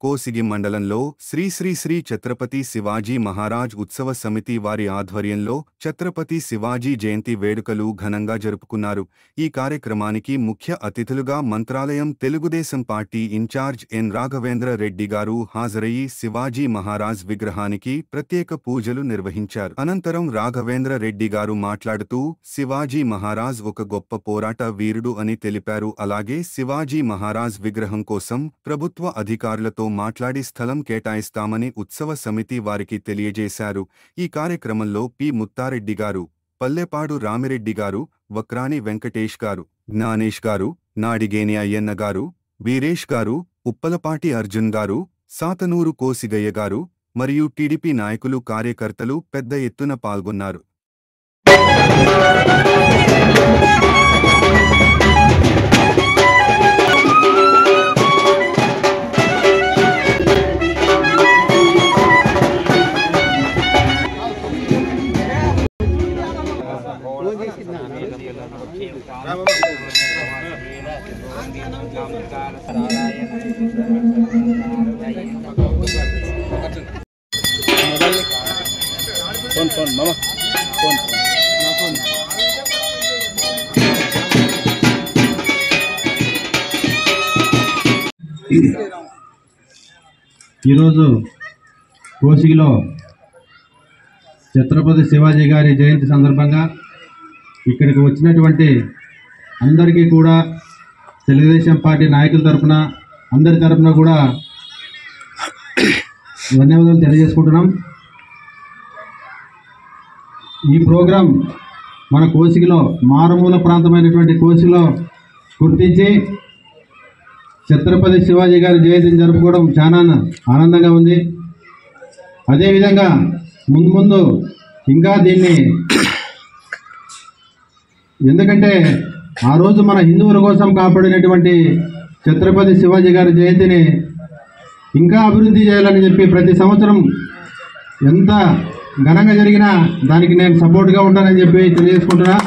కోసిగి మండలంలో శ్రీ శ్రీ శ్రీ ఛత్రపతి శివాజీ మహారాజ్ ఉత్సవ సమితి వారి ఆధ్వర్యంలో ఛత్రపతి శివాజీ జయంతి వేడుకలు ఘనంగా జరుపుకున్నారు. ఈ కార్యక్రమానికి ముఖ్య అతిథులుగా మంత్రాలయం తెలుగుదేశం పార్టీ ఇన్ఛార్జ్ ఎన్ రాఘవేంద్ర రెడ్డి గారు హాజరయ్యి శివాజీ మహారాజ్ విగ్రహానికి ప్రత్యేక పూజలు నిర్వహించారు. అనంతరం రాఘవేంద్ర రెడ్డి గారు మాట్లాడుతూ శివాజీ మహారాజ్ ఒక గొప్ప పోరాట వీరుడు అని తెలిపారు. అలాగే శివాజీ మహారాజ్ విగ్రహం కోసం ప్రభుత్వ అధికారులతో మాట్లాడి స్థలం కేటాయిస్తామని ఉత్సవ సమితి వారికి తెలియజేశారు. ఈ కార్యక్రమంలో పి ముత్తారెడ్డి గారు, పల్లెపాడు రామిరెడ్డి గారు, వక్రాని వెంకటేష్ గారు, జ్ఞానేష్ గారు, నాడిగేని అయ్యన్న గారు, వీరేష్ గారు, ఉప్పలపాటి అర్జున్ గారు, సాతనూరు కోసిగయ్య గారు మరియు టీడీపీ నాయకులు కార్యకర్తలు పెద్ద ఎత్తున పాల్గొన్నారు. ఈరోజు కోసిగిలో ఛత్రపతి శివాజీ గారి జయంతి సందర్భంగా ఇక్కడికి వచ్చినటువంటి అందరికీ కూడా తెలుగుదేశం పార్టీ నాయకుల తరఫున అందరి తరఫున కూడా ధన్యవాదాలు తెలియజేసుకుంటున్నాం. ఈ ప్రోగ్రాం మన కోసిగిలో మారుమూల ప్రాంతమైనటువంటి కోసిగిలో గుర్తించి ఛత్రపతి శివాజీ గారి జయంతిని జరుపుకోవడం చాలా ఆనందంగా ఉంది. అదేవిధంగా ముందు ఇంకా దీన్ని, ఎందుకంటే ఆ రోజు మన హిందువుల కోసం కాపాడినటువంటి ఛత్రపతి శివాజీ గారి జయంతిని ఇంకా అభివృద్ధి చేయాలని చెప్పి ప్రతి సంవత్సరం ఎంత ఘనంగా జరిగినా దానికి నేను సపోర్ట్గా ఉంటానని చెప్పి తెలియజేసుకుంటున్నా.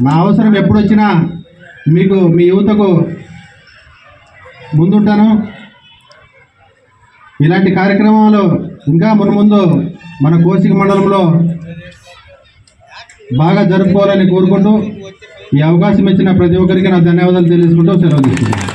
నా అవసరం ఎప్పుడు వచ్చినా మీకు మీ యువతకు ముందుంటాను. ఇలాంటి కార్యక్రమాలు ఇంకా మున్ముందు మన కోసిగి మండలంలో బాగా జరుపుకోవాలని కోరుకుంటూ ఈ అవకాశం ఇచ్చిన ప్రతి ఒక్కరికి నా ధన్యవాదాలు తెలియజేసుకుంటూ సెలవు తీసుకుంటాను.